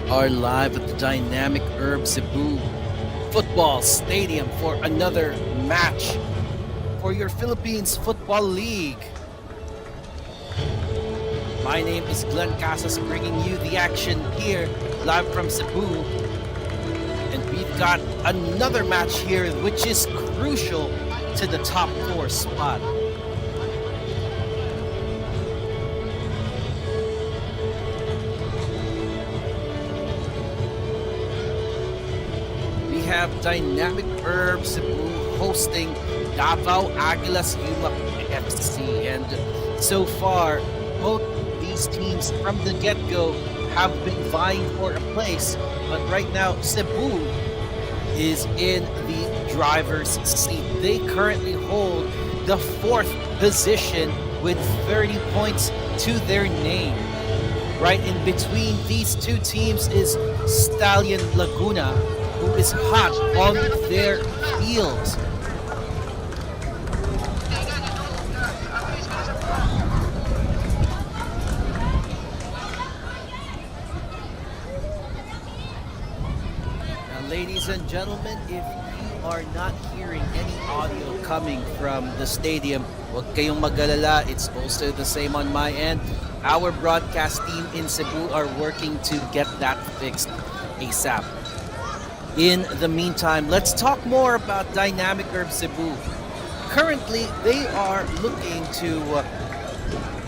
are live at the dynamic Herb Cebu Football Stadium for another match for your Philippines Football League. My name is Glenn Casas, bringing you the action here live from Cebu. And we've got another match here which is crucial to the top 4 spot. We have dynamic Herb Cebu hosting Davao Aguilas FC, and so far both these teams from the get-go have been vying for a place, but right now Cebu is in the driver's seat. They currently hold the 4th position with 30 points to their name. Right in between these two teams is Stallion Laguna, who is hot on their heels. Now, ladies and gentlemen, if you are not hearing any audio coming from the stadium, huwag kayong mag-alala. It's also the same on my end. Our broadcast team in Cebu are working to get that fixed ASAP. In the meantime, let's talk more about Dynamic Herb Cebu. Currently, they are looking to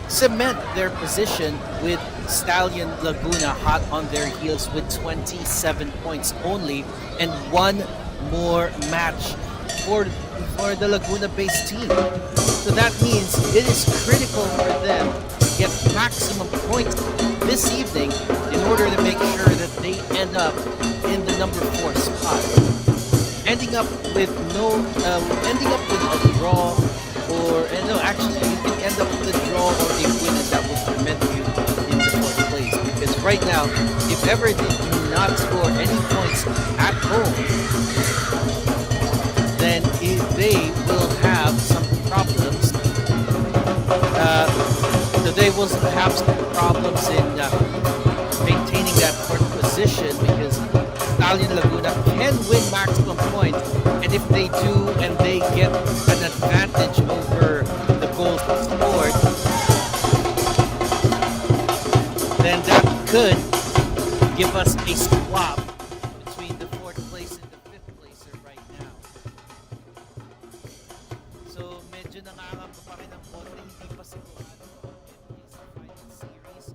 cement their position with Stallion Laguna hot on their heels with 27 points only and one more match for the Laguna-based team. So that means it is critical for them to get maximum points this evening in order to make sure that they end up in the number 4 spot. Ending up with a draw, or no, actually you can end up with a draw or a win, and that will cement you in the 4th place. Because right now, if ever they do not score any points at home, then they will have some problems. So they will have some problems in maintaining that 4th position, because Stallion Laguna can win maximum points, and if they do and they get an advantage over the goals scored, then that could give us a swap between the 4th place and the 5th placer right now. So medyo nangangamba pa rin ang konti, hindi pa sigurado in this final series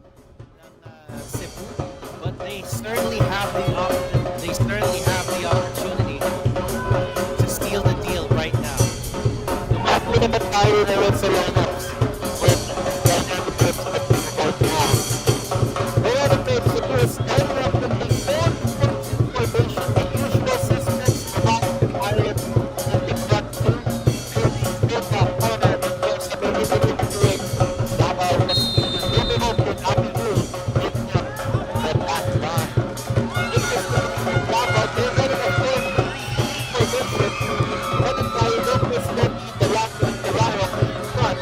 ng Cebu, but they certainly have the option. They certainly have the opportunity to steal the deal right now. Lumapit naman tayo ngayon sa lineups with Dynamic Herb Cebu right now. Dynamic Herb Cebu is lining up with a 4-4-2 formation. The usual suspects behind the pilot, and they've got 2 goalies in that corner. There's a very limited doing. Davao has been moving up with Aguilas in the back line. This is the Davao. They're getting a 4-3 formation. Headed by Lucas Levy, the last one, the right up in front.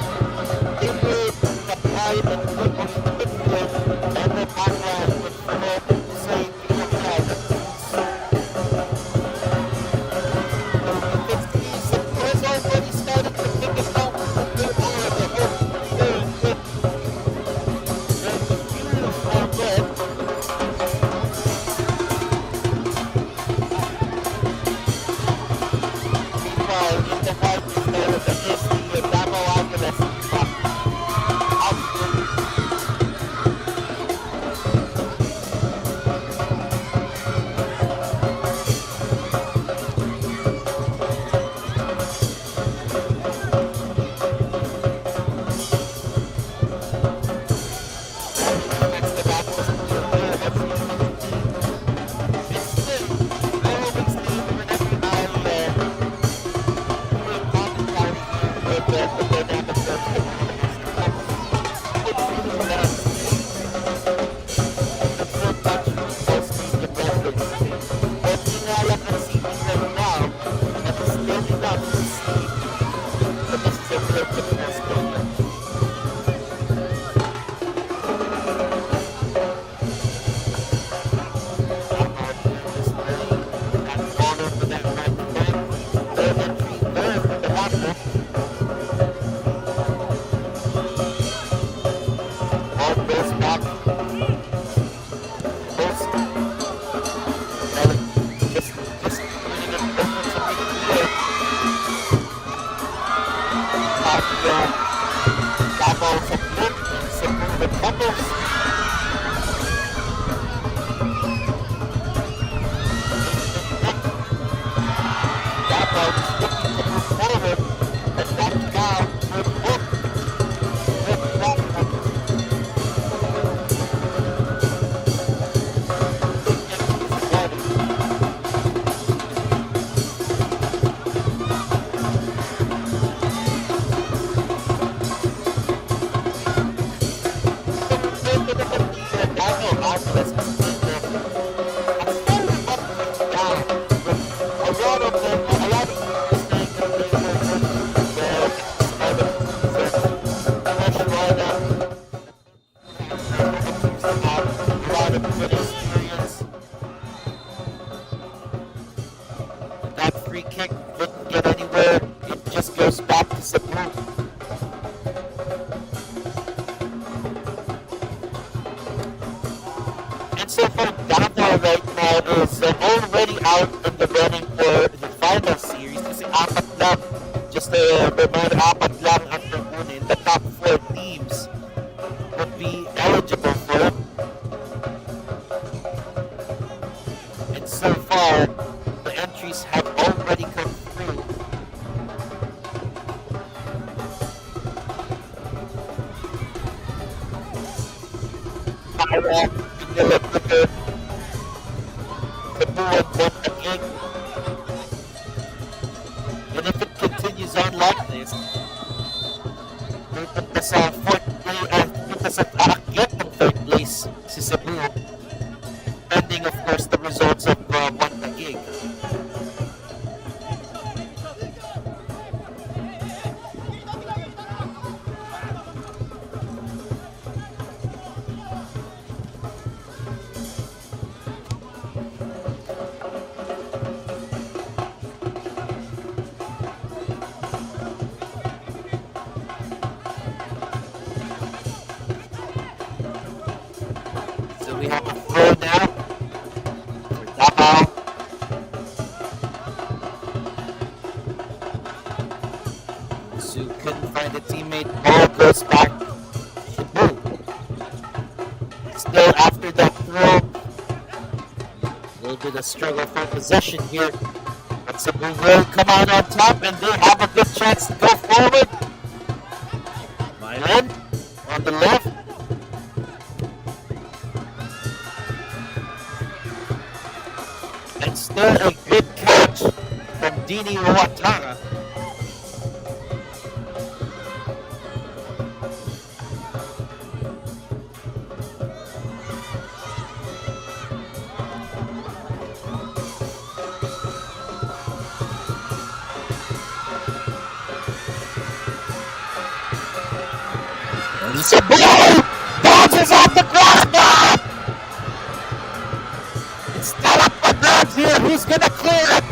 They will apply the foot on the midfield and the background with Fred Hussein in the head. So you can see Cebu has already started to pick it up. They are the home very quick. And the views are red. Meanwhile, in the white is there, that is the Davao Aguilas outfield. recovers. Davao is looking to move forward, and that foul will book with Davao. That free kick didn't get anywhere. It just goes back to Cebu. And so for Davao right now is already out in the running for the final series. Kasi apat lang. Just a reminder, apat lang ang kukunin. The top 4 teams would be eligible for it. And so far, the entries have already come through. Para pinilagay Cebu and Montague. And if it continues on like this, may punta sa 4th place at punta sa aakyat ng 3rd place si Cebu. Pending of course the results of Montague. So we have a throw now for Davao. Su couldn't find a teammate. Ball goes back to Cebu. Still after that throw. A little bit of struggle for possession here. But Cebu will come out on top and they have a good chance to go forward. Mylan on the left. And still a good catch from Dini Ruatara. Cebu bounces off the crossbar! It's still up for grabs here. Who's gonna clear it?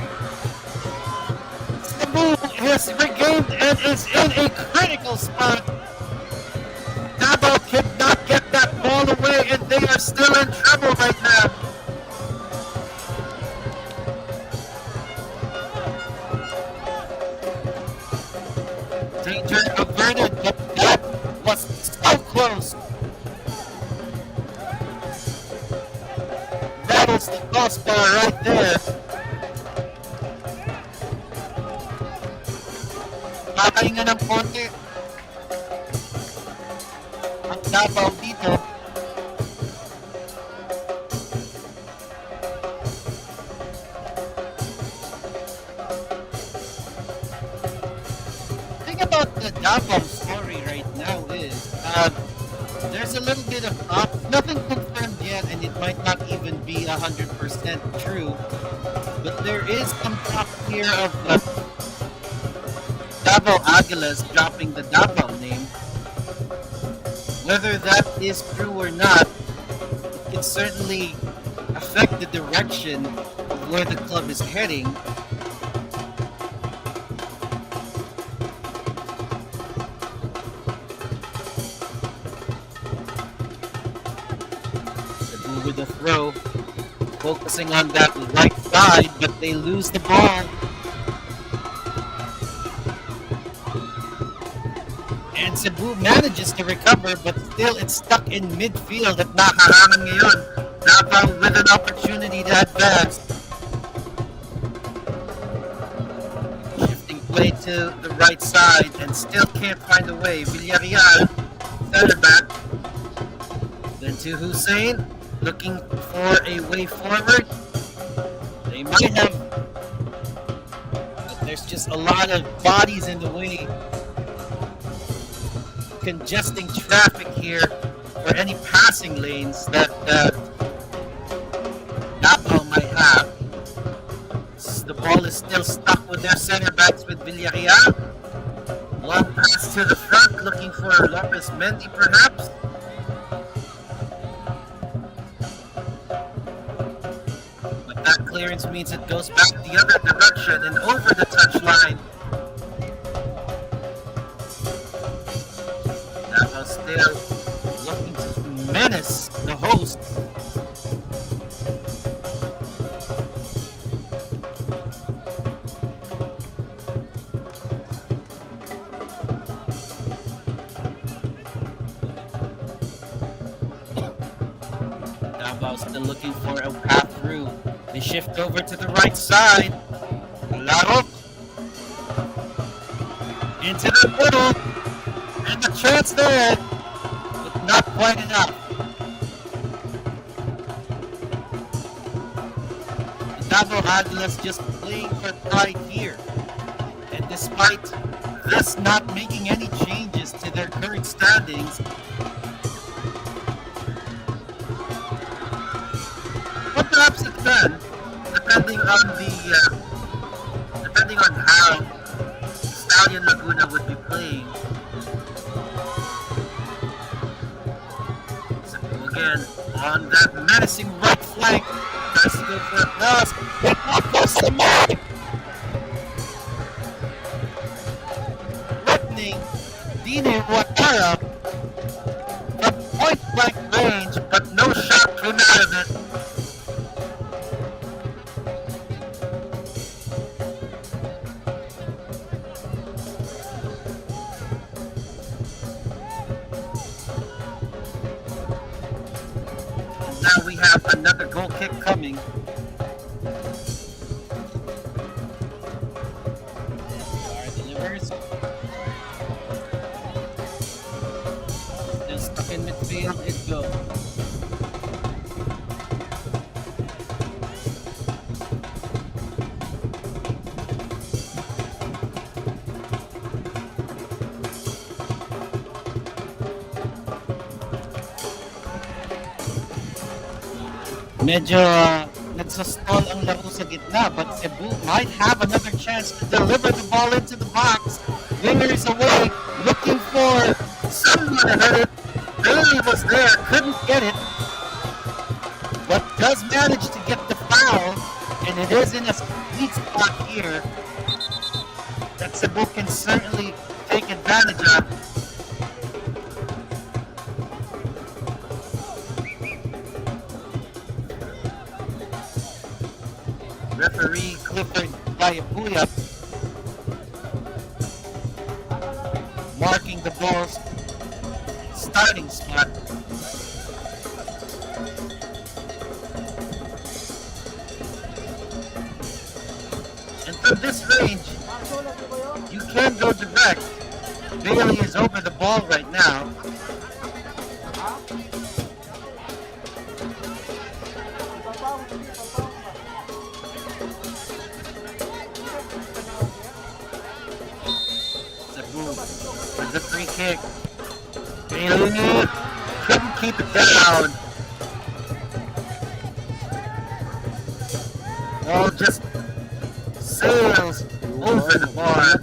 Cebu has regained and is in a critical spot. Davao cannot get that ball away and they are still in trouble right now. Danger averted, but that was so close. Rattles the crossbar right there. Kakahinga ng konti ang Davao dito. The thing about the Davao story right now is there's a little bit of nothing confirmed yet, and it might not even be 100% true, but there is some talk here of Davao Aguilas dropping the Davao name. Whether that is true or not, it can certainly affect the direction of where the club is heading. Cebu with the throw, focusing on that right side, but they lose the ball. And Cebu manages to recover, but still it's stuck in midfield at nakahanan ngayon. Davao with an opportunity to advance. Shifting play to the right side and still can't find a way. Villarreal, center back. Then to Hussein, looking for a way forward. They might have, but there's just a lot of bodies in the way, congesting traffic here for any passing lanes that Davao might have. The ball is still stuck with their center backs with Villarreal. Long pass to the front, looking for Lopez Mendy perhaps. But that clearance means it goes back the other direction and over the touchline. Davao still looking to menace the hosts. Davao still looking for a path through. They shift over to the right side. Larok into the middle. And the chance there, but not quite enough. The Davao Aguilas just playing for pride here. And despite this not making any changes to their current standings, but perhaps it can, depending on how Stallion Laguna would be playing. Cebu again on that menacing right flank. Tries to go for a cross. It offers the mark. Threatening Dine Watara from point blank range, but no shot came out of it. Now we have another goal kick coming. Star delivers. Still stuck in midfield. It goes. Medyo nagsastall ang laro sa gitna, but Cebu might have another chance to deliver the ball into the box. Wingers away, looking for someone to hit it. Bailey was there, couldn't get it, but does manage to get the foul, and it is in a sweet spot here that Cebu can certainly take advantage of. Referee Clifford Bayapuya marking the ball's starting spot. And from this range, you can go direct. Bailey is over the ball right now. With the free kick. Bailey couldn't keep it down. Ball just sails over the bar.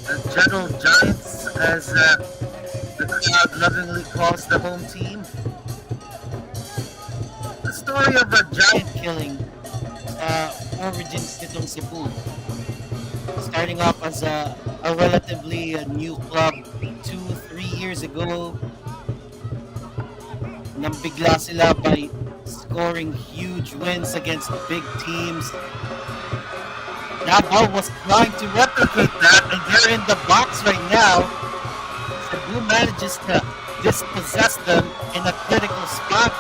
The Gentle Giants, as the crowd lovingly calls the home team. The story of a giant killing origins nitong Cebu. Starting off as a relatively new club 2-3 years ago. nambigla sila by scoring huge wins against big teams. Davao was trying to replicate that, and they're in the box right now. Cebu manages to dispossess them in a critical spot.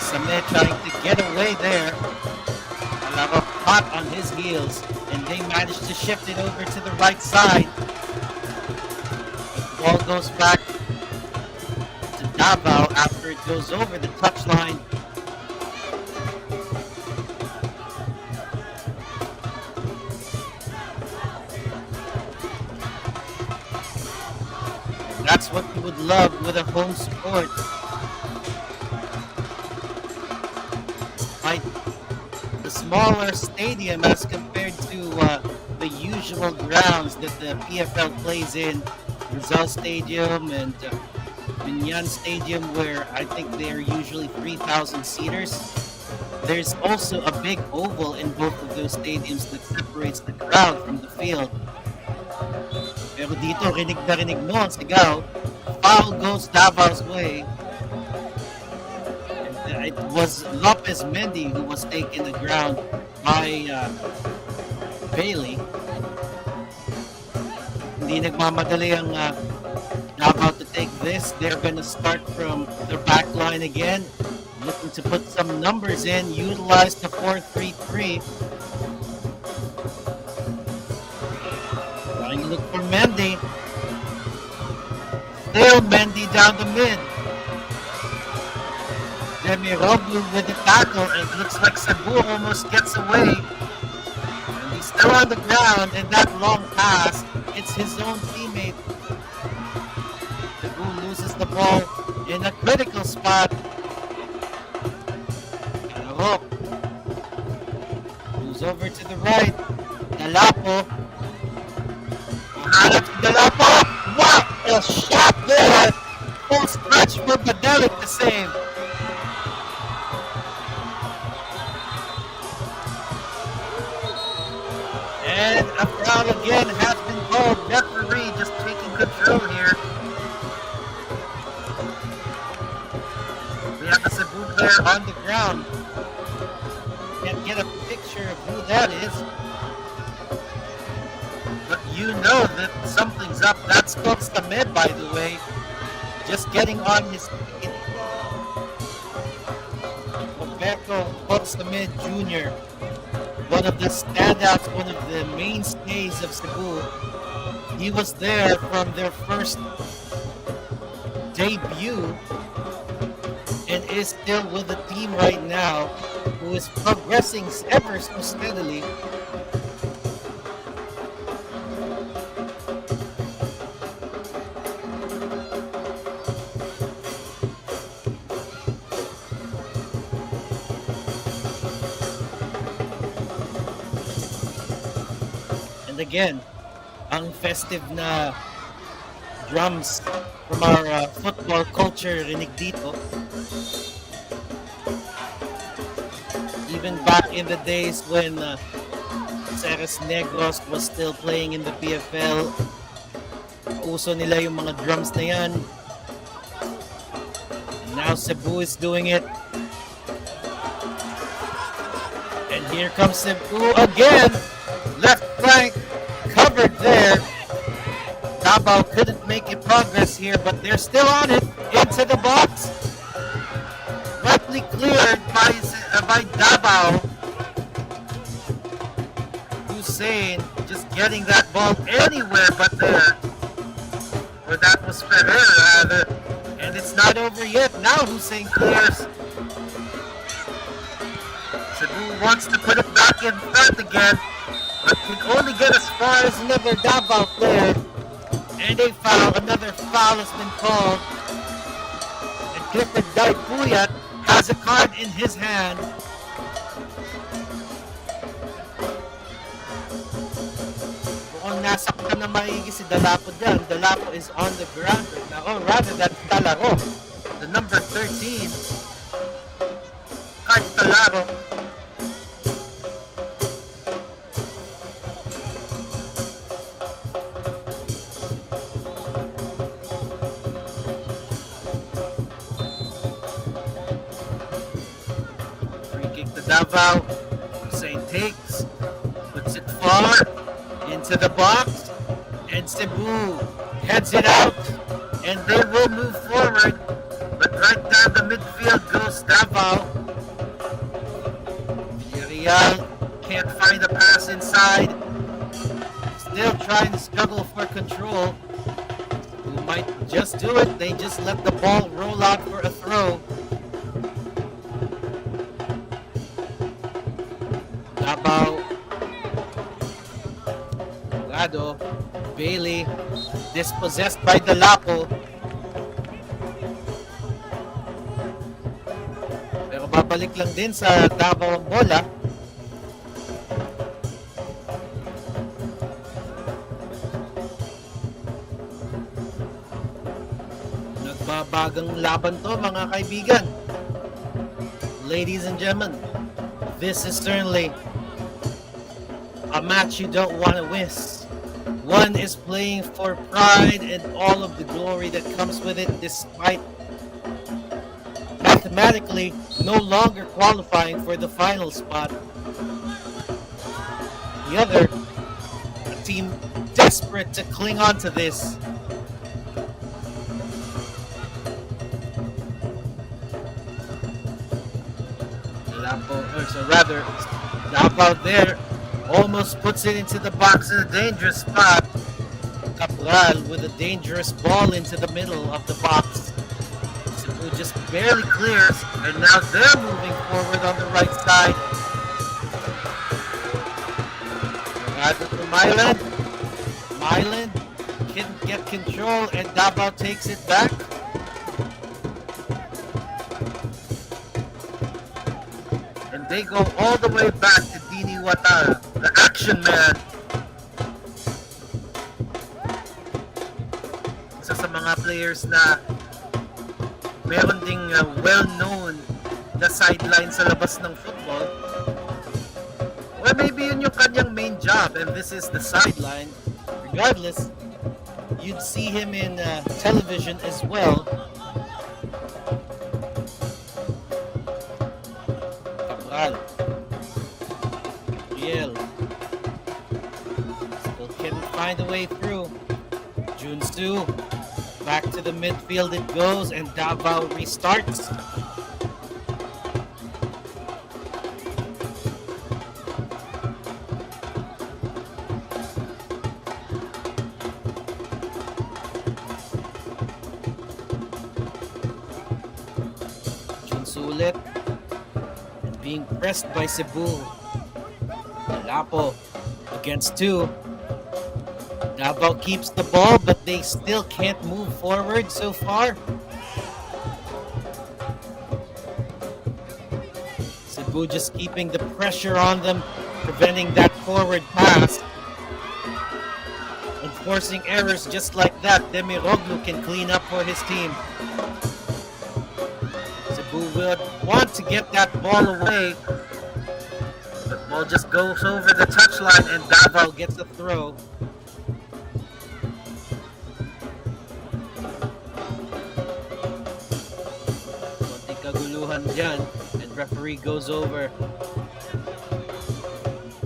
Sameh trying to get away there. Alaro caught on his heels, and they managed to shift it over to the right side. The ball goes back to Davao after it goes over the touchline. That's what you would love with a home sport. Like the smaller stadium as compared to the usual grounds that the PFL plays in, Rizal Stadium and Binyan Stadium, where I think they're usually 3,000 seaters. There's also a big oval in both of those stadiums that separates the crowd from the field. Pero dito, rinig na rinig mo ang sigaw. Foul goes Davao's way. And, it was Lopez Mendy who was taken to the ground by Bailey. Hindi nagmamadali ang Davao to take this. They're gonna start from their back line again. Looking to put some numbers in, utilize the 4-3-3. Trying to look for Mendy. Still Mendy down the mid. Demiroglu with the tackle, and it looks like Cebu almost gets away. And he's still on the ground, and that long pass, it's his own teammate. Cebu loses the ball in a critical spot. Arok moves over to the right. Dalapo. Dalapo! What a shot there! Full stretch for Badelic to save. And a foul again has been called. Referee just taking control here. We have a Cebu player on the ground. Can't get a picture of who that is. But you know that something's up. That's Costa Med, by the way. Just getting on his feet. Roberto Costa Med Jr., one of the standouts, one of the mainstays of Cebu. He was there from their first debut and is still with the team right now, who is progressing ever so steadily. And again, ang festive na drums from our football culture rinig dito. Even back in the days when Ceres Negros was still playing in the PFL, uso nila yung mga drums na yan. And now Cebu is doing it. And here comes Cebu again. Left flank covered there. Davao couldn't make it progress here, but they're still on it. Into the box. Rightly cleared by Davao. Hussein just getting that ball anywhere but there. Or that was Ferrer rather. And it's not over yet. Now Hussein clears. Cebu wants to put it back in front again, but can only get as far as another Davao player. And a foul, another foul has been called. And Clifford Daipuyat has a card in his hand. Mukhang nasaktan na maigi si Dalapo dyan. Dalapo is on the ground right now. Oh, rather that's Talaro, the number 13. Card Talaro. kick to Davao. Hussein takes, puts it far into the box, and Cebu heads it out, and they will move forward. But right down the midfield goes Davao. Villarreal can't find a pass inside. Still trying to struggle for control. Who might just do it? They just let the ball roll out for a throw. Davao. Lado. Bailey. Dispossessed by Dalapo. Pero babalik lang din sa Davao ang bola. Nagbabagang laban to mga kaibigan. Ladies and gentlemen, this is certainly a match you don't want to miss. One is playing for pride and all of the glory that comes with it, despite mathematically no longer qualifying for the final spot. The other, a team desperate to cling on to this. Davao there almost puts it into the box in a dangerous spot. Cabral with a dangerous ball into the middle of the box. Cebu just barely clears, and now they're moving forward on the right side. To Myland. Myland can't get control, and Davao takes it back. They go all the way back to Dini Watara, the action man. Isa sa mga players na meron ding well-known na sideline sa labas ng football. Or maybe yun yung kanyang main job, and this is the sideline. Regardless, you'd see him in television as well. Riel still can't find a way through. Junsu back to the midfield it goes, and Davao restarts. Junsu ulit. Being pressed by Cebu. Lapo against two. Davao keeps the ball, but they still can't move forward so far. Cebu just keeping the pressure on them, preventing that forward pass. And forcing errors just like that, Demiroglu can clean up for his team. Cebu would want to get that ball away. The ball just goes over the touchline, and Davao gets a throw. Konting kaguluhan dyan, and referee goes over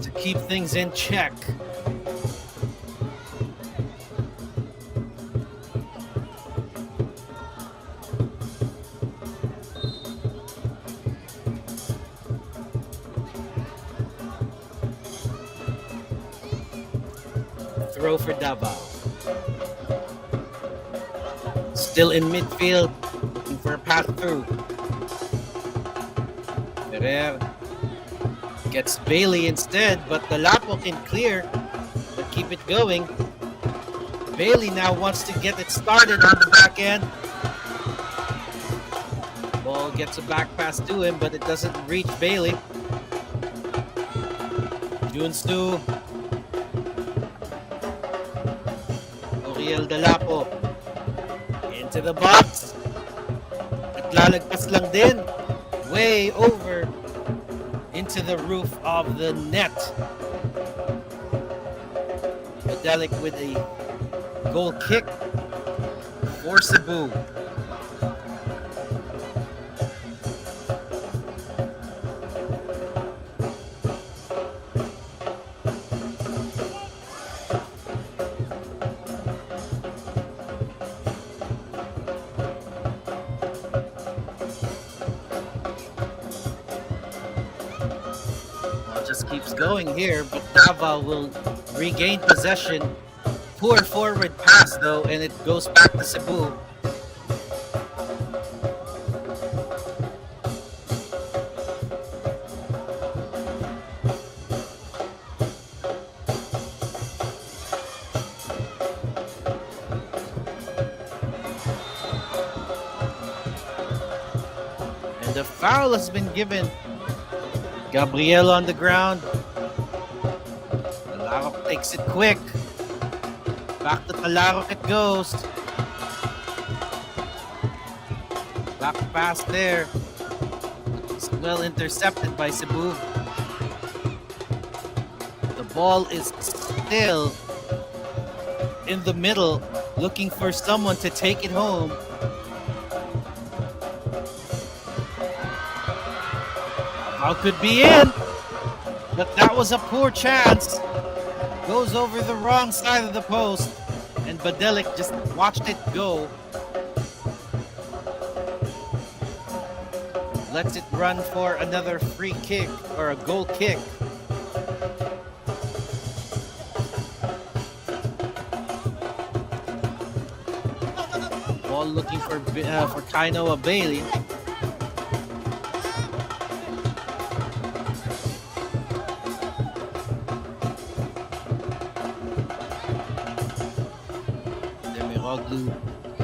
to keep things in check. Throw for Davao. Still in midfield, looking for a path through. Ferrer gets Bailey instead, but the Lapo can clear, but keep it going. Bailey now wants to get it started on the back end. Ball gets a back pass to him, but it doesn't reach Bailey. Junsu. Oriel Dalapo into the box at lalagpas lang din, way over into the roof of the net. Medelic with a goal kick for Cebu. just keeps going here, but Davao will regain possession. Poor forward pass though, and it goes back to Cebu. And the foul has been given. Gabriel on the ground. Talarok takes it quick. Back to Talarok it goes. Back pass there. It's well intercepted by Cebu. The ball is still in the middle, looking for someone to take it home. How could be in, but that was a poor chance. Goes over the wrong side of the post, and Badelic just watched it go. Lets it run for another free kick or a goal kick. Ball looking for Kainoa Bailey.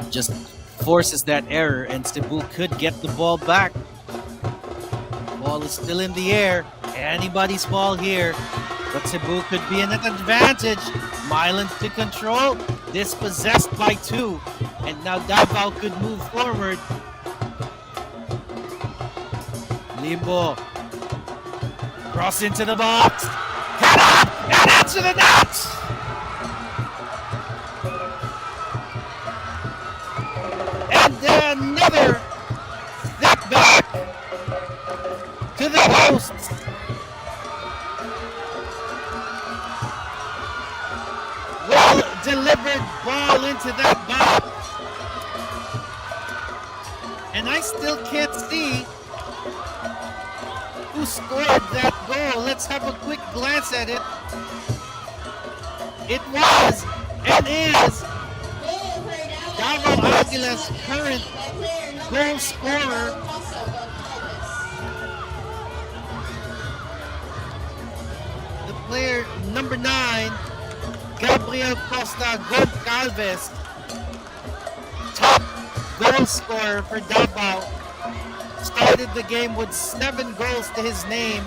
Just forces that error, and Cebu could get the ball back. Ball is still in the air. Anybody's ball here, but Cebu could be in an advantage. Milan to control, dispossessed by 2, and now Davao could move forward. Limbo, cross into the box, head up, and into the net! Another step back to the post. Well delivered ball into that box. And I still can't see who scored that goal. Let's have a quick glance at it. It was and is Davao Aguilas' current goal scorer. The player number 9, Gabriel Costa Goncalves, top goal scorer for Davao. Started the game with 7 goals to his name,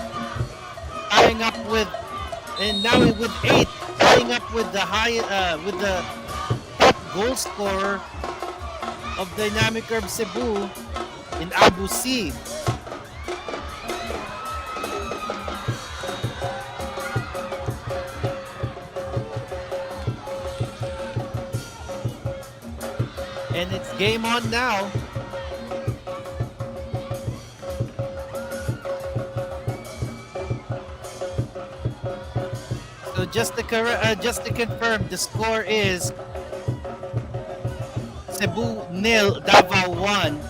tying up with, and now with 8, tying up with the top goal scorer of Dynamic Herb Cebu in Abu C. And it's game on now. So just to confirm, the score is Cebu 0, Davao 1.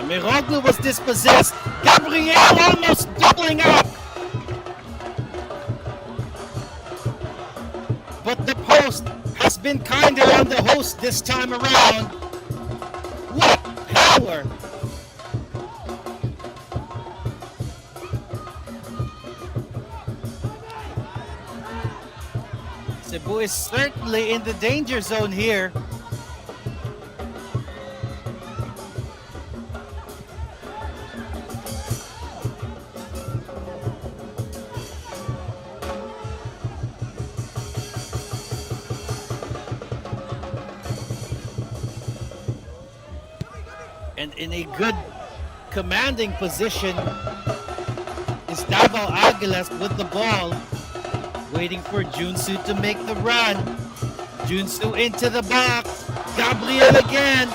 Miroglu was dispossessed. Gabriel almost doubling up. But the post has been kinder on the host this time around. What power! Cebu is certainly in the danger zone here. And in a good commanding position is Davao Aguilas with the ball, waiting for Junsu to make the run. Junsu into the box. Gabriel again.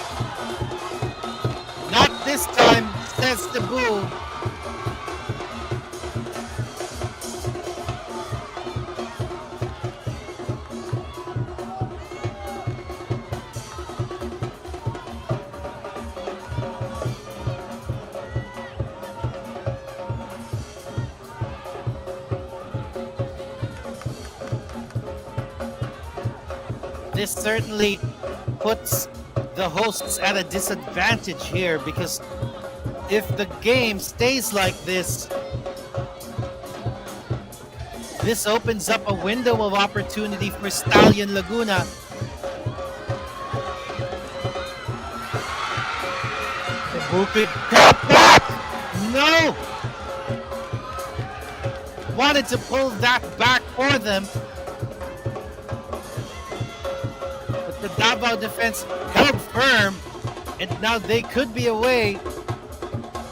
Not this time, says Cebu. This certainly puts the hosts at a disadvantage here because if the game stays like this opens up a window of opportunity for Stallion Laguna. Cebu could cut back! No! Wanted to pull that back for them. The Davao defense held firm, and now they could be away.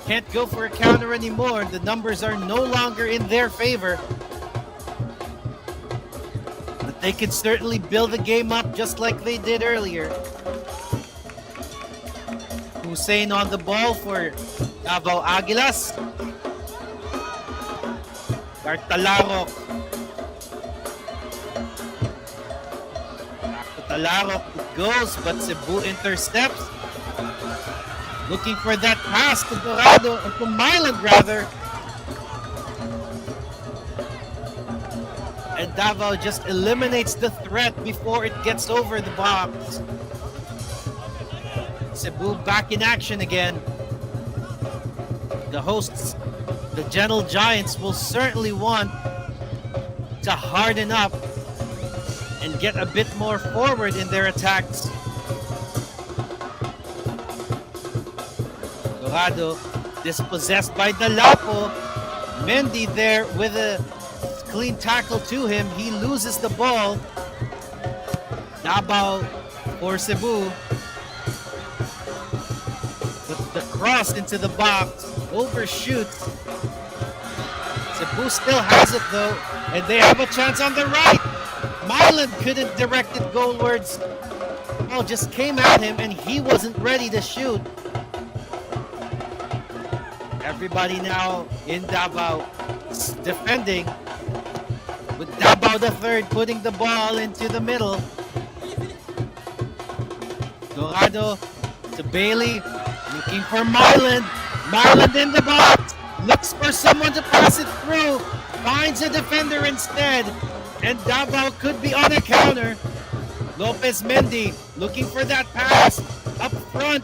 Can't go for a counter anymore. The numbers are no longer in their favor. But they could certainly build the game up just like they did earlier. Hussein on the ball for Davao Aguilas. Talarok. Talarok goes, but Cebu intercepts. Looking for that pass to Dorado, or to Myland rather. And Davao just eliminates the threat before it gets over the box. Cebu back in action again. The hosts, the Gentle Giants, will certainly want to harden up and get a bit more forward in their attacks. Dorado dispossessed by Dalapo. Mendy there with a clean tackle to him. He loses the ball. Davao for Cebu. But the cross into the box overshoots. Cebu still has it though, and they have a chance on the right. Myland couldn't direct it goalwards. The ball just came at him and he wasn't ready to shoot. Everybody now in Davao defending, with Davao the third putting the ball into the middle. Dorado to Bailey, looking for Myland. Myland in the box, looks for someone to pass it through, finds a defender instead, and Davao could be on a counter. Lopez Mendy looking for that pass up front,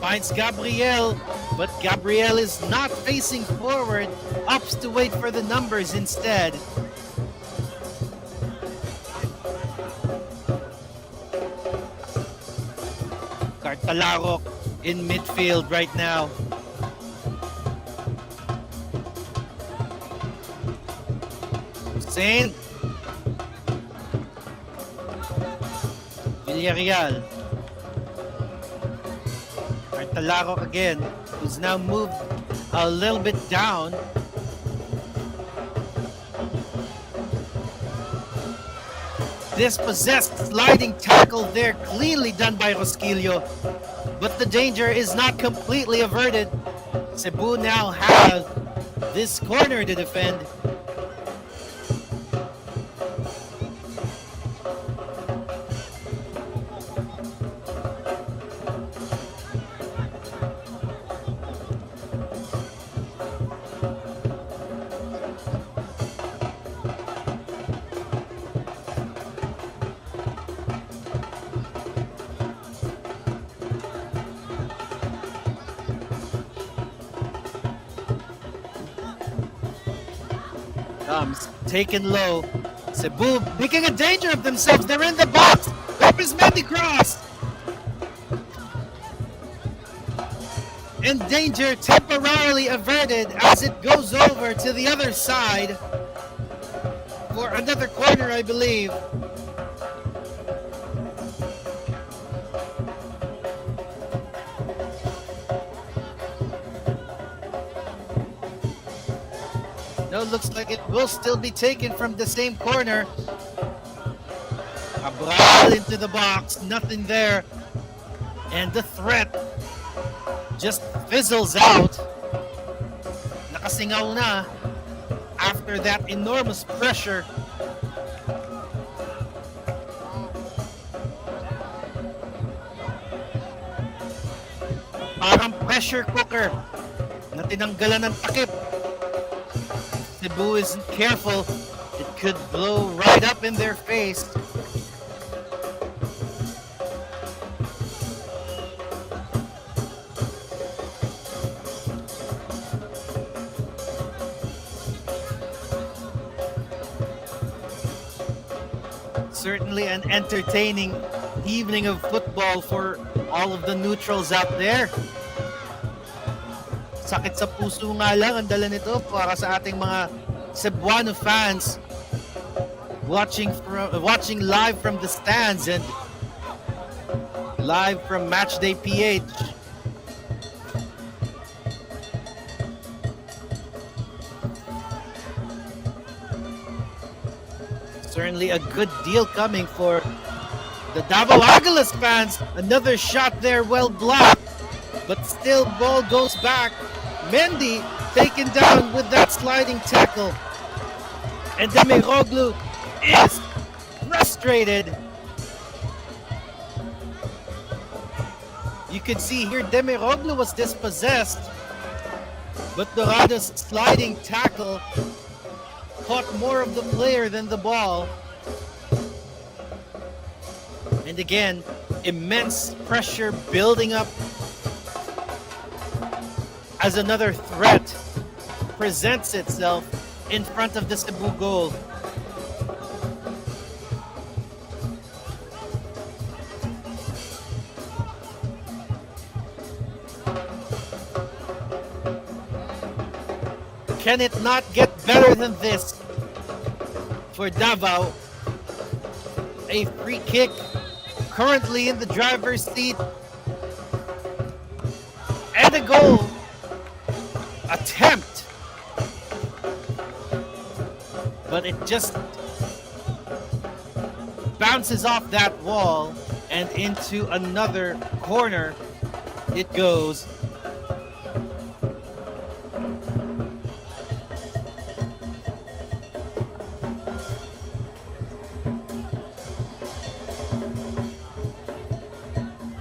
finds Gabriel, but Gabriel is not facing forward, opts to wait for the numbers instead. Talarok in midfield right now. Hussein. Villarreal. Talarok again, who's now moved a little bit down. Dispossessed sliding tackle there, cleanly done by Rosquillo. But the danger is not completely averted. Cebu now has this corner to defend. Taken low. Cebu making a danger of themselves. They're in the box. Lopez Mendy cross. And danger temporarily averted as it goes over to the other side for another corner, I believe. No, looks like it will still be taken from the same corner. Abral into the box, nothing there. And the threat just fizzles out. Nakasingaw na after that enormous pressure. Parang pressure cooker na tinanggalan ng takip. Cebu isn't careful, it could blow right up in their face. Certainly an entertaining evening of football for all of the neutrals out there. Sakit sa puso nga lang ang dala nito para sa ating mga Cebuano fans watching live from the stands and live from Matchday PH. Certainly a good deal coming for the Davao Aguilas fans. Another shot there, well blocked, but still ball goes back. Mendy taken down with that sliding tackle. And Demiroglu is frustrated. You can see here Demiroglu was dispossessed, but Dorado's sliding tackle caught more of the player than the ball. And again, immense pressure building up as another threat presents itself in front of the Cebu goal. Can it not get better than this for Davao? A free kick currently in the driver's seat and a goal attempt, but it just bounces off that wall and into another corner it goes.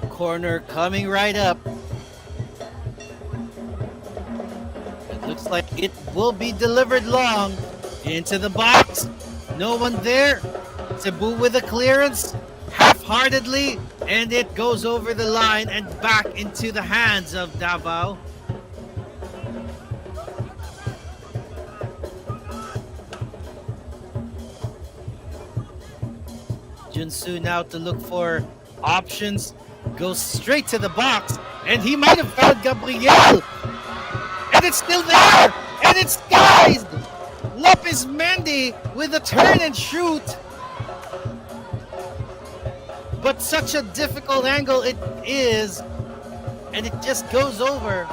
Corner coming right up. It looks like it will be delivered long into the box. No one there. Cebu with a clearance half-heartedly, and it goes over the line and back into the hands of Davao. Junsu now to look for options. Goes straight to the box, and he might have found Gabriel. And it's still there, and it's skies. Lopez Mendy with a turn and shoot. But such a difficult angle it is, and it just goes over.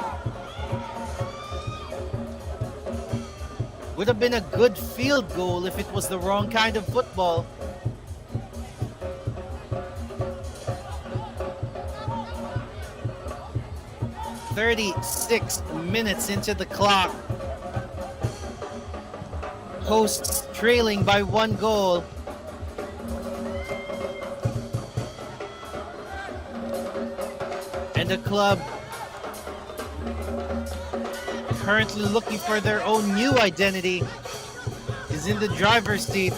Would have been a good field goal if it was the wrong kind of football. "36 minutes into the clock. Hosts trailing by 1 goal. And the club currently looking for their own new identity is in the driver's seat.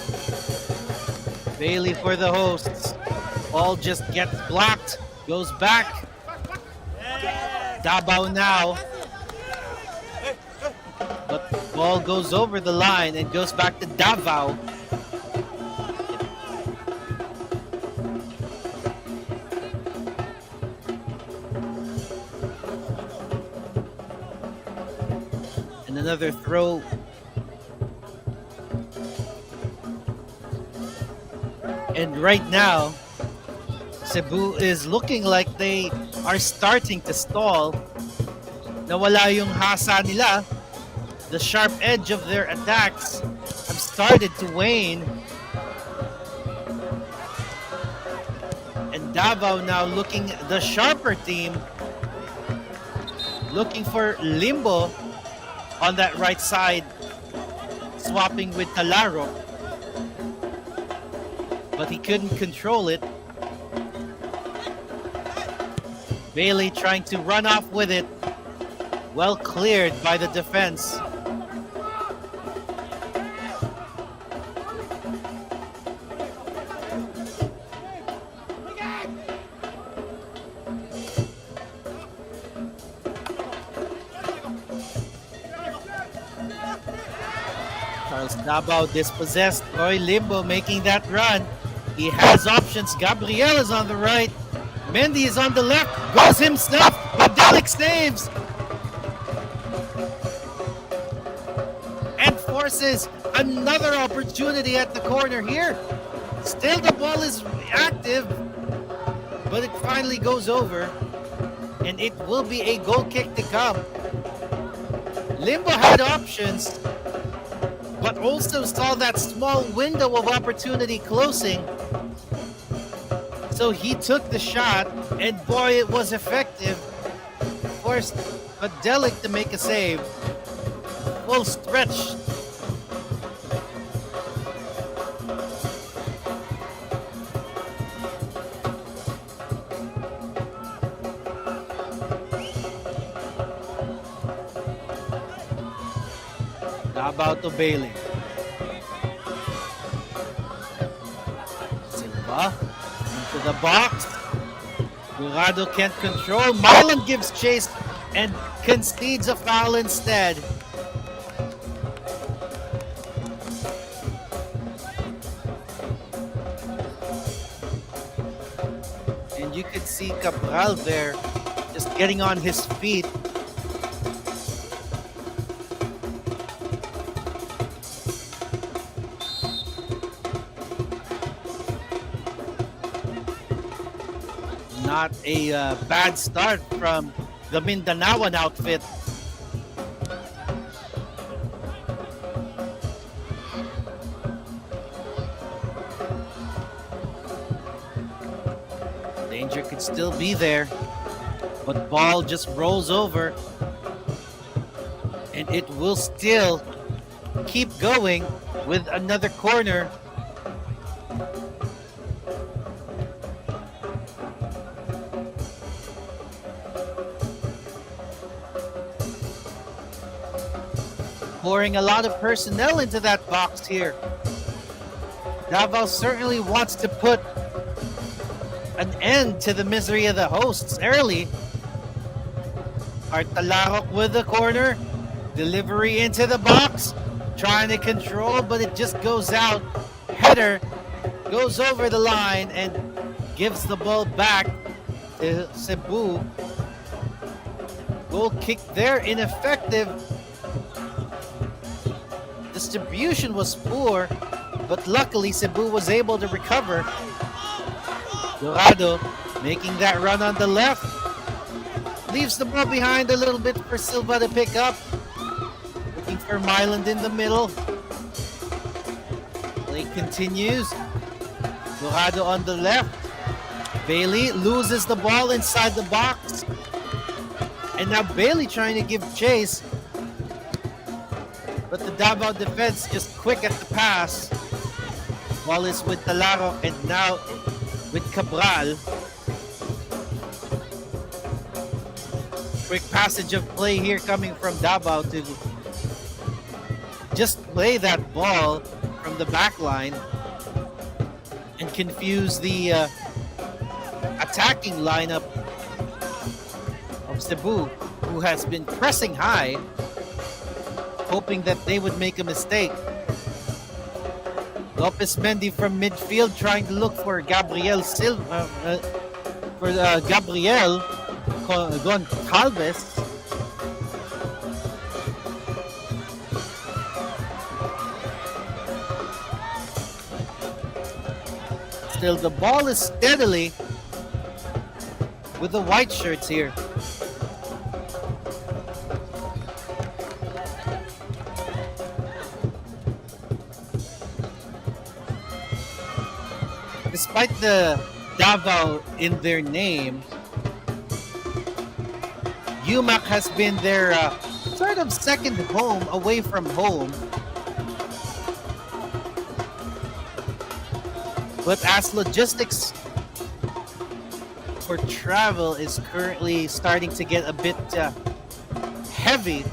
Bailey for the hosts. Ball just gets blocked, goes back. Davao now, but the ball goes over the line and goes back to Davao. And another throw. And right now, Cebu is looking like they are starting to stall. Nawala yung hasa nila. The sharp edge of their attacks have started to wane. Davao now looking the sharper team, looking for Limbo on that right side, swapping with Talaro. But he couldn't control it. Bailey trying to run off with it. Well cleared by the defense. Carlos Davao dispossessed. Roy Limbo making that run. He has options. Gabriel is on the right. Mendy is on the left. Goes himself. Badelic saves. And forces another opportunity at the corner here. Still the ball is active. But it finally goes over. And it will be a goal kick to come. Limbo had options, but also saw that small window of opportunity closing. So he took the shot, and boy, it was effective. Forced Badelic to make a save. Full stretch. About to Bailey. Silva into the box. Jurado can't control. Marlon gives chase and concedes a foul instead. And you could see Cabral there just getting on his feet. Not a bad start from the Mindanaoan outfit. Danger could still be there, but ball just rolls over, and it will still keep going with another corner. Pouring a lot of personnel into that box here. Davao certainly wants to put an end to the misery of the hosts early. Artalarok with the corner. Delivery into the box. Trying to control, but it just goes out. Header goes over the line and gives the ball back to Cebu. Goal kick there, ineffective. Distribution was poor, but luckily Cebu was able to recover. Dorado making that run on the left. Leaves the ball behind a little bit for Silva to pick up. Looking for Myland in the middle. Play continues. Dorado on the left. Bailey loses the ball inside the box. And now Bailey trying to give chase. But the Davao defense just quick at the pass. Ball is with Talaro and now with Cabral. Quick passage of play here coming from Davao to just play that ball from the back line and confuse the attacking lineup of Cebu, who has been pressing high, hoping that they would make a mistake. Lopez Mendy from midfield trying to look for Gabriel Silva, Gabriel Goncalves. Still, the ball is steadily with the white shirts here. Despite the Davao in their name, UMAC has been their sort of second home away from home. But as logistics for travel is currently starting to get a bit heavy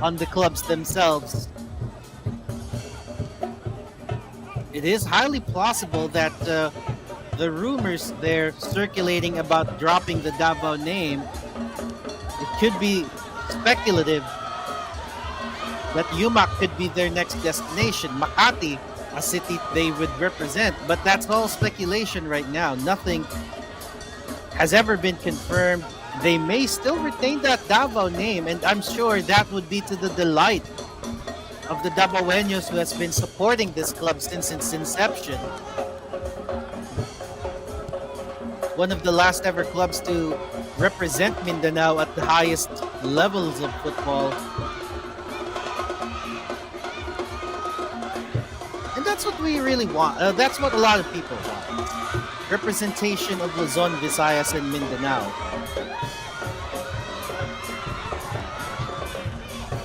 on the clubs themselves, it is highly plausible that the rumors there circulating about dropping the Davao name, it could be speculative that UMAC could be their next destination. Makati, a city they would represent, but that's all speculation right now. Nothing has ever been confirmed. They may still retain that Davao name, and I'm sure that would be to the delight of the Davaoenos who has been supporting this club since its inception. One of the last ever clubs to represent Mindanao at the highest levels of football. And that's what we really want. That's what a lot of people want. Representation of Luzon, Visayas, and Mindanao.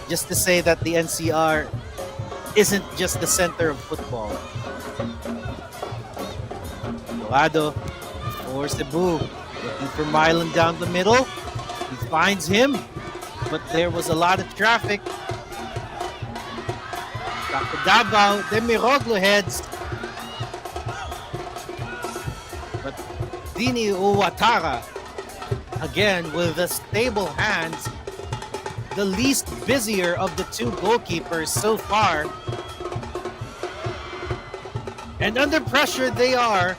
Just to say that the NCR isn't just the center of football. Dorado for Cebu, looking for Milan down the middle. He finds him, but there was a lot of traffic. Back to Davao, Demiroglu heads. But Dini Uwatara, again with the stable hands, the least busier of the two goalkeepers so far. And under pressure they are.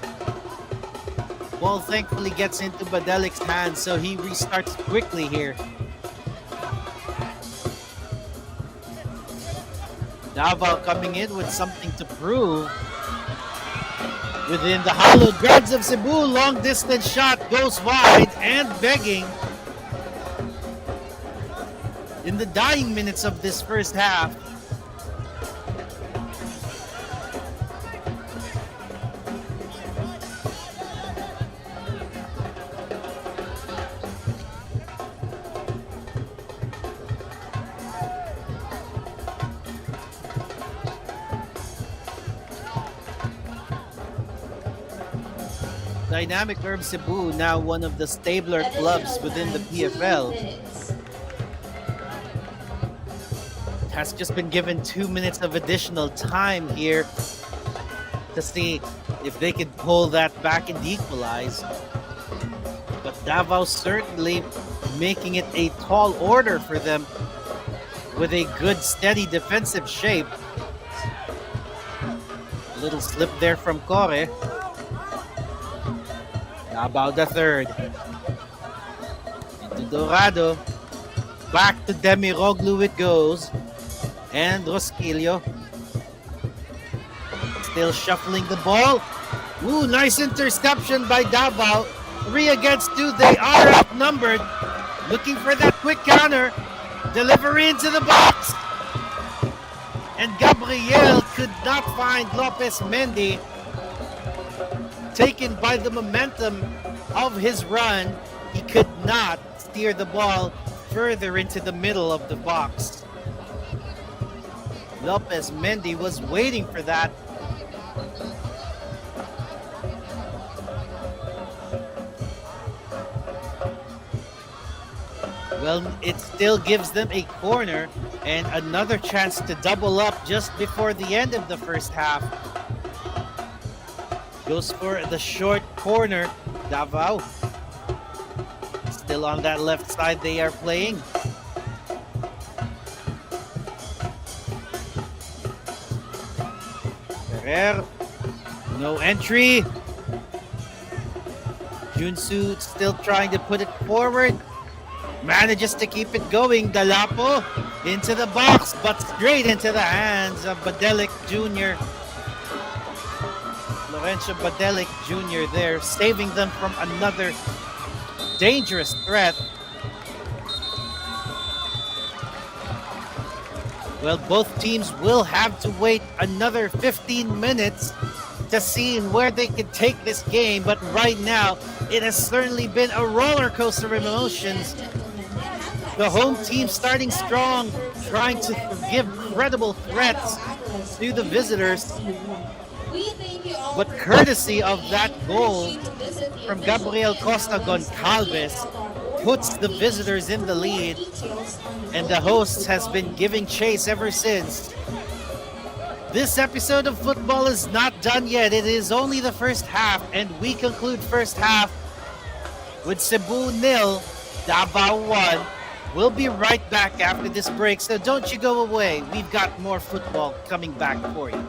Ball thankfully gets into Badelic's hands, so he restarts quickly here. Davao coming in with something to prove. Within the hallowed grounds of Cebu, long distance shot goes wide and begging. In the dying minutes of this first half, Dynamic Herb Cebu, now one of the stabler clubs within the PFL, has just been given 2 minutes of additional time here to see if they could pull that back and equalize. But Davao certainly making it a tall order for them with a good steady defensive shape. A little slip there from Core. About the third. Into Dorado. Back to Demiroglu it goes. And Rosquillo. Still shuffling the ball. Ooh, nice interception by Davao. 3 against 2. They are outnumbered. Looking for that quick counter. Delivery into the box. And Gabriel could not find Lopez Mendy. Taken by the momentum of his run, he could not steer the ball further into the middle of the box. Lopez Mendy was waiting for that. Well, it still gives them a corner and another chance to double up just before the end of the first half. Goes for the short corner. Davao. Still on that left side they are playing. Ferrer. No entry. Junsu still trying to put it forward. Manages to keep it going. Dalapo into the box, but straight into the hands of Badelic Jr. Lorenzo Badelic Jr. there, saving them from another dangerous threat. Well, both teams will have to wait another 15 minutes to see where they could take this game, but right now it has certainly been a roller coaster of emotions. The home team starting strong, trying to give credible threats to the visitors. But courtesy of that goal from Gabriel Costa Goncalves puts the visitors in the lead, and the hosts has been giving chase ever since. This episode of football is not done yet. It is only the first half, and we conclude first half with Cebu 0, Davao 1. We'll be right back after this break, so don't you go away. We've got more football coming back for you.